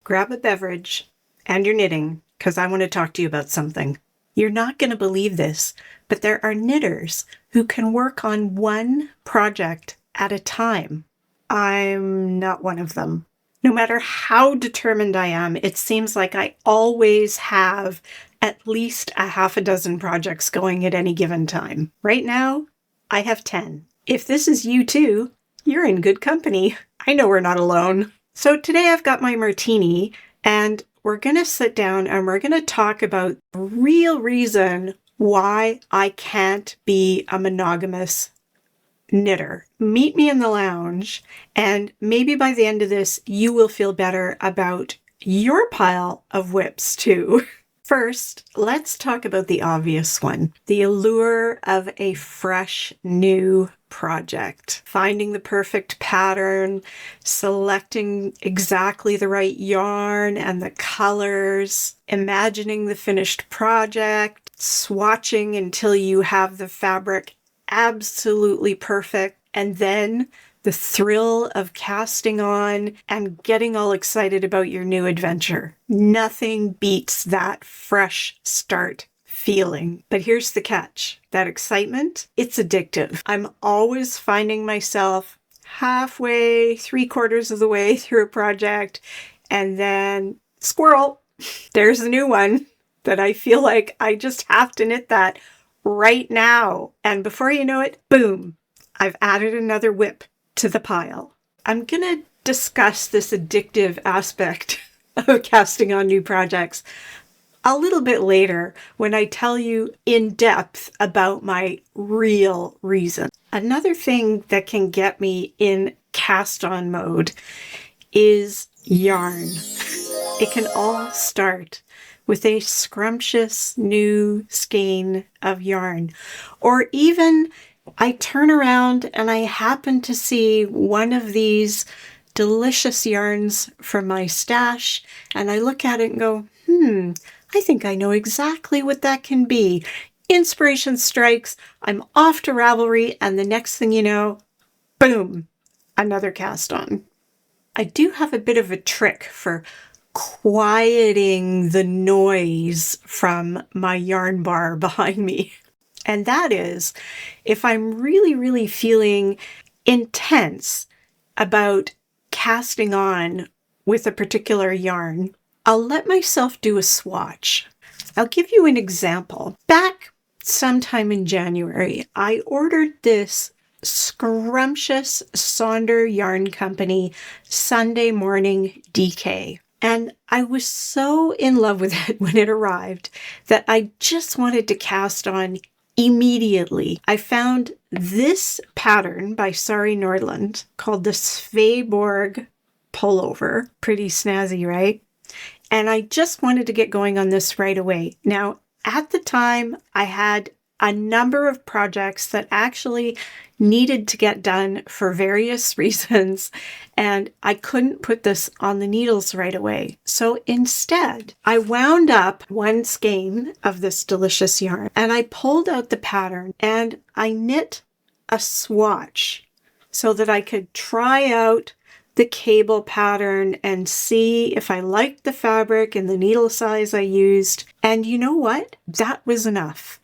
grab a beverage and your knitting, because I want to talk to you about something. You're not going to believe this, but there are knitters who can work on one project at a time. I'm not one of them. No matter how determined I am, it seems like I always have at least a half a dozen projects going at any given time. Right now, I have 10. If this is you too, you're in good company. I know we're not alone. So today I've got my martini and we're going to sit down and we're going to talk about the real reason why I can't be a monogamous knitter. Meet me in the lounge and maybe by the end of this, you will feel better about your pile of whips too. First, let's talk about the obvious one, the allure of a fresh new project. Finding the perfect pattern, selecting exactly the right yarn and the colors, imagining the finished project, swatching until you have the fabric absolutely perfect, and then the thrill of casting on and getting all excited about your new adventure. Nothing beats that fresh start feeling. But here's the catch. That excitement, it's addictive. I'm always finding myself halfway, 3/4 of the way through a project, and then squirrel, there's a new one that I feel like I just have to knit that right now. And before you know it, boom, I've added another whip to the pile. I'm going to discuss this addictive aspect of casting on new projects a little bit later when I tell you in depth about my real reason. Another thing that can get me in cast on mode is yarn. It can all start with a scrumptious new skein of yarn, or even I turn around and I happen to see one of these delicious yarns from my stash, and I look at it and go, I think I know exactly what that can be. Inspiration strikes, I'm off to Ravelry, and the next thing you know, boom, another cast on. I do have a bit of a trick for quieting the noise from my yarn bar behind me. And that is, if I'm really, really feeling intense about casting on with a particular yarn, I'll let myself do a swatch. I'll give you an example. Back sometime in January, I ordered this scrumptious Sonder Yarn Company Sunday Morning DK. And I was so in love with it when it arrived that I just wanted to cast on immediately. I found this pattern by Sari Nordland called the Sveborg pullover. Pretty snazzy, right? And I just wanted to get going on this right away. Now, at the time, I had a number of projects that actually needed to get done for various reasons, and I couldn't put this on the needles right away. So instead, I wound up one skein of this delicious yarn, and I pulled out the pattern, and I knit a swatch so that I could try out the cable pattern and see if I liked the fabric and the needle size I used. And you know what? That was enough.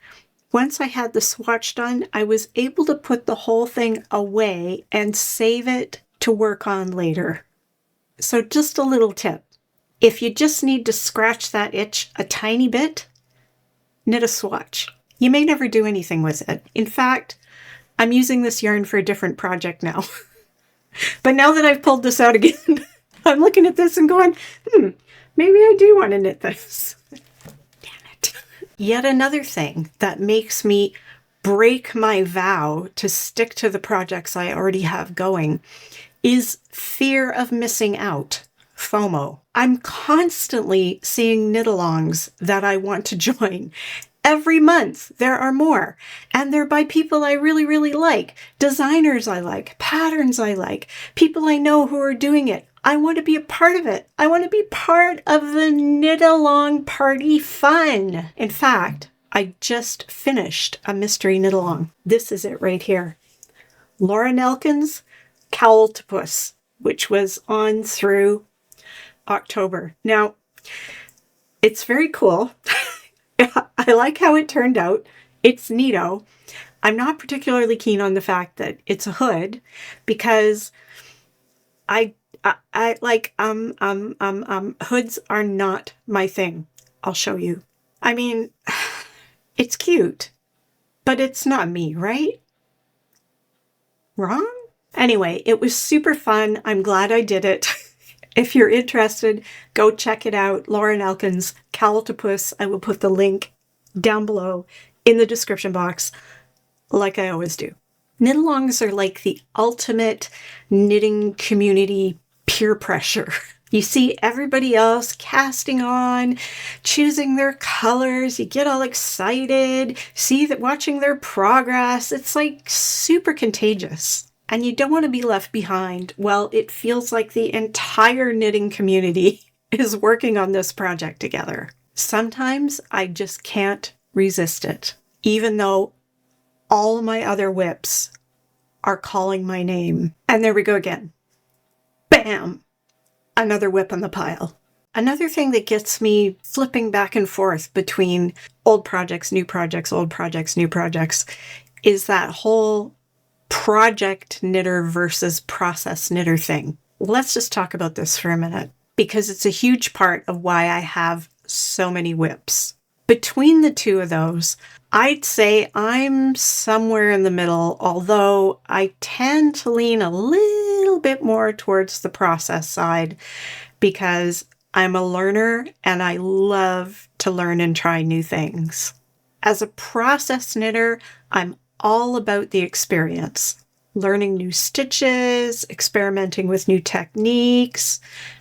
Once I had the swatch done, I was able to put the whole thing away and save it to work on later. So just a little tip. If you just need to scratch that itch a tiny bit, knit a swatch. You may never do anything with it. In fact, I'm using this yarn for a different project now. But now that I've pulled this out again, I'm looking at this and going, maybe I do want to knit this. Yet another thing that makes me break my vow to stick to the projects I already have going is fear of missing out, FOMO. I'm constantly seeing knit-alongs that I want to join. Every month there are more, and they're by people I really, really like, designers I like, patterns I like, people I know who are doing it. I want to be a part of it. I want to be part of the knit-along party fun. In fact, I just finished a mystery knit-along. This is it right here. Laura Nelkin's Cowltopus, which was on through October. Now, it's very cool. I like how it turned out. It's neato. I'm not particularly keen on the fact that it's a hood because I like hoods are not my thing. I'll show you. I mean, it's cute, but it's not me, right? Wrong? Anyway, it was super fun. I'm glad I did it. If you're interested, go check it out. Lauren Elkins, Cowltopus. I will put the link down below in the description box, like I always do. Knit-alongs are like the ultimate knitting community peer pressure. You see everybody else casting on, choosing their colors. You get all excited, see that watching their progress. It's like super contagious. And you don't want to be left behind. Well, it feels like the entire knitting community is working on this project together. Sometimes I just can't resist it, even though all my other whips are calling my name. And there we go again. Bam! Another whip on the pile. Another thing that gets me flipping back and forth between old projects, new projects, old projects, new projects, is that whole project knitter versus process knitter thing. Let's just talk about this for a minute, because it's a huge part of why I have so many whips. Between the two of those, I'd say I'm somewhere in the middle, although I tend to lean a little bit more towards the process side because I'm a learner and I love to learn and try new things. As a process knitter, I'm all about the experience. Learning new stitches, experimenting with new techniques,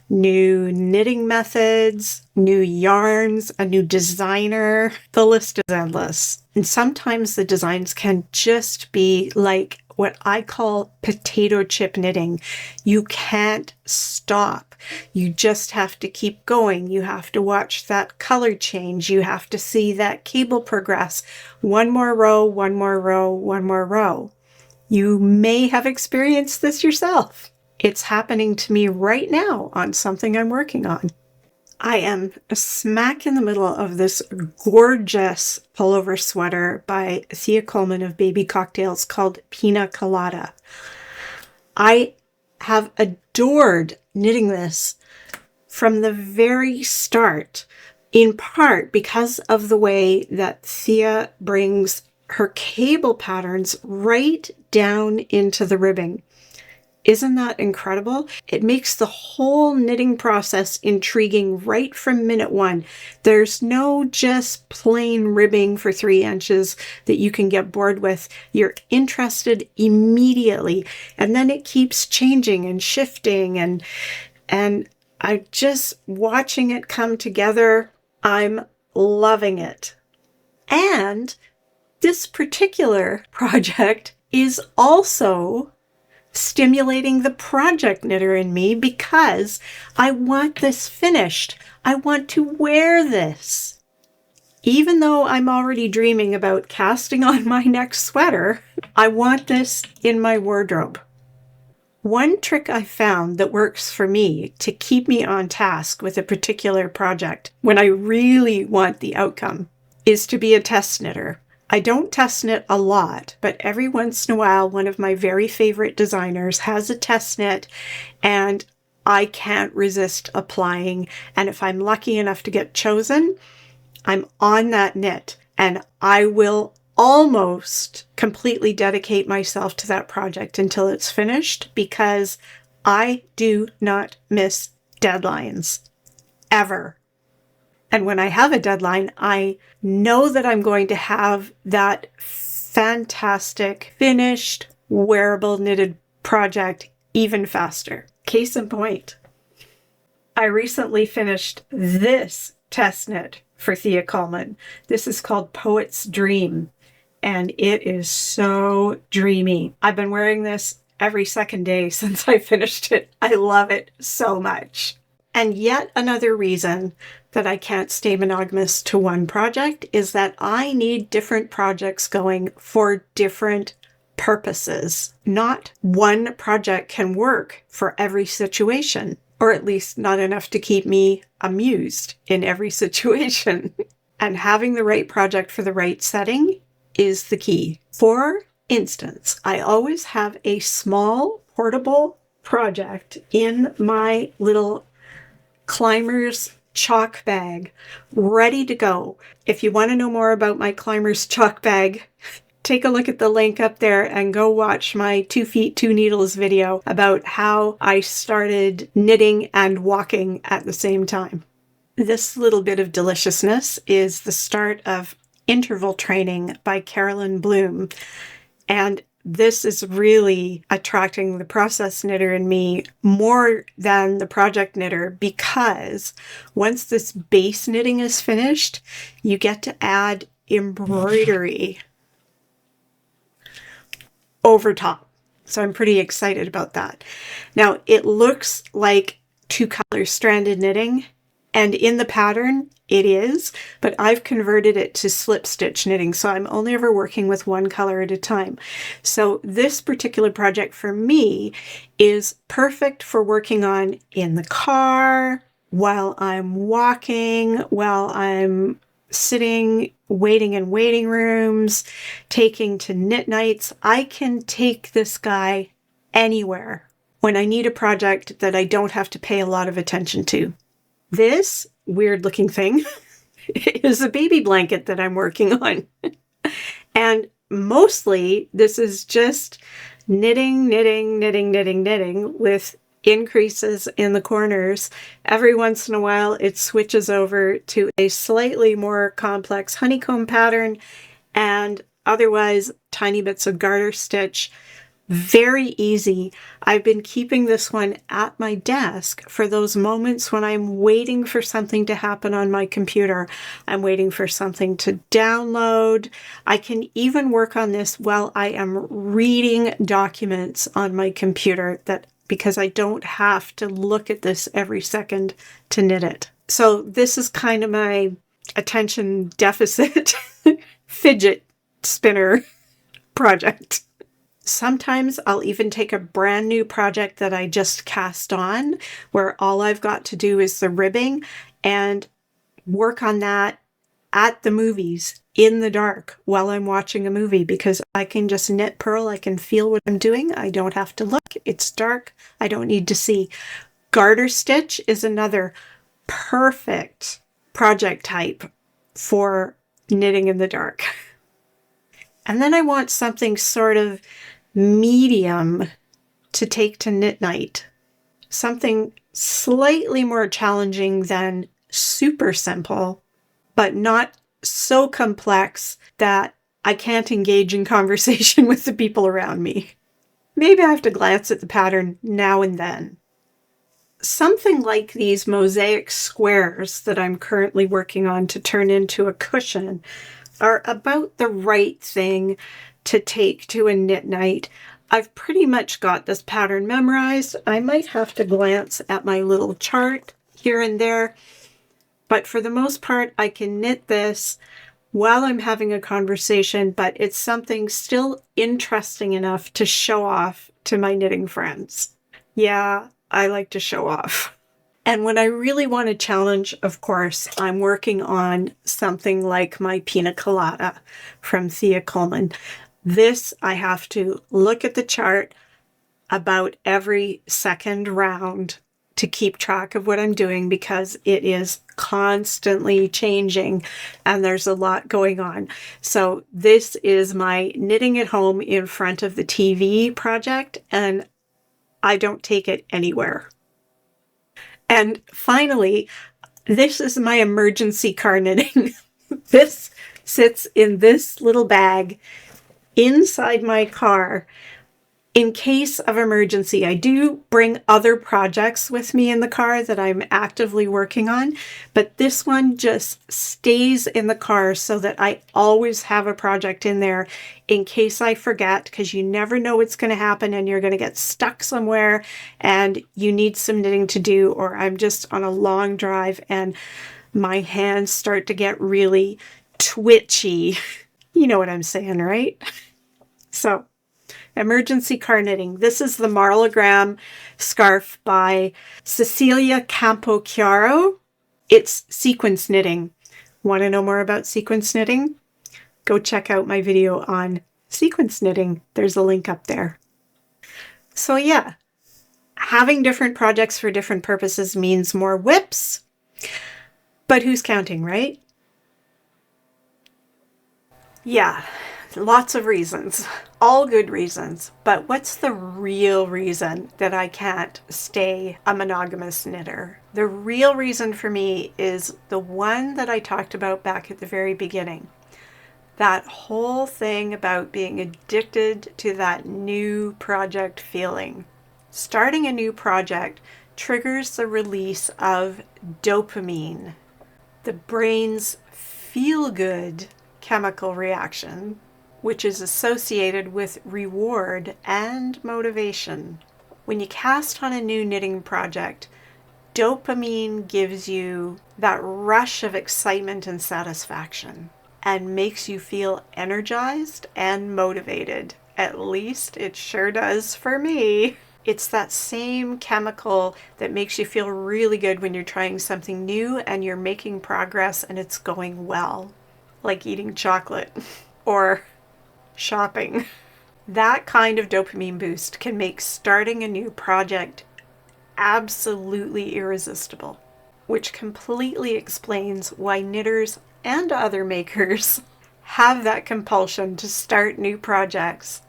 new knitting methods, new yarns, a new designer. The list is endless. And sometimes the designs can just be like what I call potato chip knitting. You can't stop. You just have to keep going. You have to watch that color change. You have to see that cable progress. One more row, one more row, one more row. You may have experienced this yourself. It's happening to me right now on something I'm working on. I am smack in the middle of this gorgeous pullover sweater by Thea Colman of Baby Cocktails called Pina Colada. I have adored knitting this from the very start, in part because of the way that Thea brings her cable patterns right down into the ribbing. Isn't that incredible? It makes the whole knitting process intriguing right from minute one. There's no just plain ribbing for 3 inches that you can get bored with. You're interested immediately. And then it keeps changing and shifting. And I just watching it come together, I'm loving it. And this particular project is also stimulating the project knitter in me because I want this finished. I want to wear this. Even though I'm already dreaming about casting on my next sweater, I want this in my wardrobe. One trick I found that works for me to keep me on task with a particular project when I really want the outcome is to be a test knitter. I don't test knit a lot, but every once in a while, one of my very favorite designers has a test knit and I can't resist applying. And if I'm lucky enough to get chosen, I'm on that knit and I will almost completely dedicate myself to that project until it's finished because I do not miss deadlines ever. And when I have a deadline, I know that I'm going to have that fantastic, finished, wearable knitted project even faster. Case in point, I recently finished this test knit for Thea Colman. This is called Poet's Dream, and it is so dreamy. I've been wearing this every second day since I finished it. I love it so much. And yet another reason that I can't stay monogamous to one project is that I need different projects going for different purposes. Not one project can work for every situation. or at least not enough to keep me amused in every situation. And having the right project for the right setting is the key. For instance, I always have a small portable project in my little Climbers chalk bag ready to go. If you want to know more about my Climbers chalk bag, take a look at the link up there and go watch my 2 feet, 2 needles video about how I started knitting and walking at the same time. This little bit of deliciousness is the start of Interval Training by Carolyn Bloom. And this is really attracting the process knitter in me more than the project knitter, because once this base knitting is finished, you get to add embroidery over top. So I'm pretty excited about that. Now, it looks like 2-color stranded knitting, and in the pattern it is, but I've converted it to slip stitch knitting, so I'm only ever working with 1 color at a time. So this particular project for me is perfect for working on in the car, while I'm walking, while I'm sitting, waiting in waiting rooms, taking to knit nights. I can take this guy anywhere when I need a project that I don't have to pay a lot of attention to. This weird looking thing is a baby blanket that I'm working on. And mostly this is just knitting with increases in the corners. Every once in a while it switches over to a slightly more complex honeycomb pattern, and otherwise tiny bits of garter stitch. Very easy. I've been keeping this one at my desk for those moments when I'm waiting for something to happen on my computer. I'm waiting for something to download. I can even work on this while I am reading documents on my computer, because I don't have to look at this every second to knit it. So this is kind of my attention deficit fidget spinner project. Sometimes I'll even take a brand new project that I just cast on, where all I've got to do is the ribbing, and work on that at the movies in the dark while I'm watching a movie, because I can just knit purl. I can feel what I'm doing. I don't have to look. It's dark. I don't need to see. Garter stitch is another perfect project type for knitting in the dark. And then I want something sort of medium to take to knit night. Something slightly more challenging than super simple, but not so complex that I can't engage in conversation with the people around me. Maybe I have to glance at the pattern now and then. Something like these mosaic squares that I'm currently working on to turn into a cushion are about the right thing to take to a knit night. I've pretty much got this pattern memorized. I might have to glance at my little chart here and there, but for the most part, I can knit this while I'm having a conversation, but it's something still interesting enough to show off to my knitting friends. Yeah, I like to show off. And when I really want a challenge, of course, I'm working on something like my Pina Colada from Thea Colman. This, I have to look at the chart about every second round to keep track of what I'm doing, because it is constantly changing and there's a lot going on. So this is my knitting at home in front of the TV project, and I don't take it anywhere. And finally, this is my emergency car knitting. This sits in this little bag inside my car in case of emergency. I do bring other projects with me in the car that I'm actively working on, but this one just stays in the car so that I always have a project in there in case I forget, because you never know what's going to happen and you're going to get stuck somewhere and you need some knitting to do, or I'm just on a long drive and my hands start to get really twitchy. You know what I'm saying, right? So Emergency car knitting. This is the Marlogram scarf by Cecilia Campochiaro. It's sequence knitting. Want to know more about sequence knitting? Go check out my video on sequence knitting. There's a link up there. So yeah, having different projects for different purposes means more whips, but who's counting, right? Yeah, lots of reasons, all good reasons, but what's the real reason that I can't stay a monogamous knitter? The real reason for me is the one that I talked about back at the very beginning. That whole thing about being addicted to that new project feeling. Starting a new project triggers the release of dopamine, the brain's feel-good chemical reaction, which is associated with reward and motivation. When you cast on a new knitting project, dopamine gives you that rush of excitement and satisfaction and makes you feel energized and motivated. At least it sure does for me. It's that same chemical that makes you feel really good when you're trying something new and you're making progress and it's going well, like eating chocolate or shopping. That kind of dopamine boost can make starting a new project absolutely irresistible, which completely explains why knitters and other makers have that compulsion to start new projects,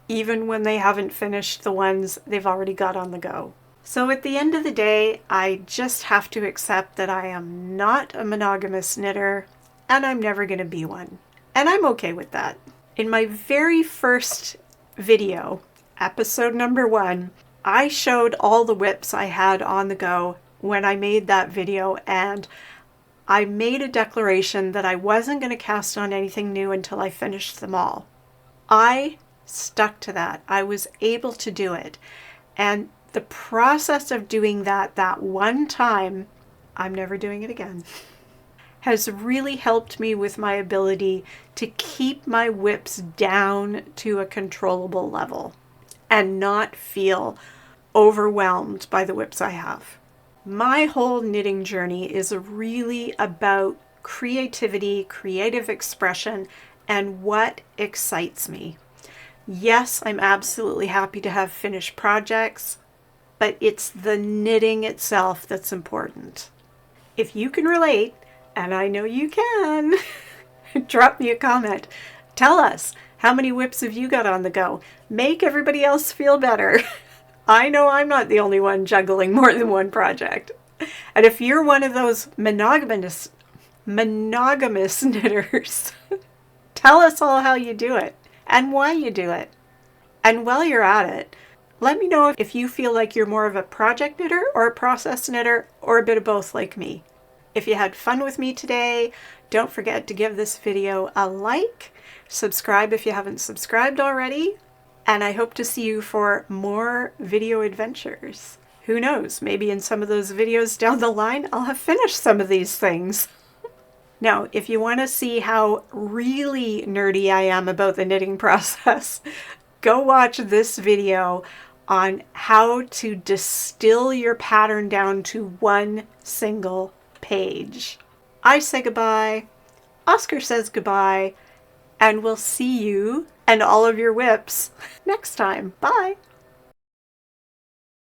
even when they haven't finished the ones they've already got on the go. So at the end of the day, I just have to accept that I am not a monogamous knitter, and I'm never going to be one. And I'm okay with that. In my very first video, episode number 1, I showed all the whips I had on the go when I made that video, and I made a declaration that I wasn't going to cast on anything new until I finished them all. I stuck to that. I was able to do it. And the process of doing that one time, I'm never doing it again, has really helped me with my ability to keep my whips down to a controllable level and not feel overwhelmed by the whips I have. My whole knitting journey is really about creativity, creative expression, and what excites me. Yes, I'm absolutely happy to have finished projects, but it's the knitting itself that's important. If you can relate, and I know you can, drop me a comment. Tell us, how many whips have you got on the go? Make everybody else feel better. I know I'm not the only one juggling more than one project. And if you're one of those monogamous knitters, tell us all how you do it and why you do it. And while you're at it, let me know if you feel like you're more of a project knitter or a process knitter or a bit of both like me. If you had fun with me today, don't forget to give this video a like, subscribe if you haven't subscribed already, and I hope to see you for more video adventures. Who knows, maybe in some of those videos down the line, I'll have finished some of these things. Now, if you want to see how really nerdy I am about the knitting process, go watch this video on how to distill your pattern down to one single page. I say goodbye, Oscar says goodbye, and we'll see you and all of your whips next time. Bye!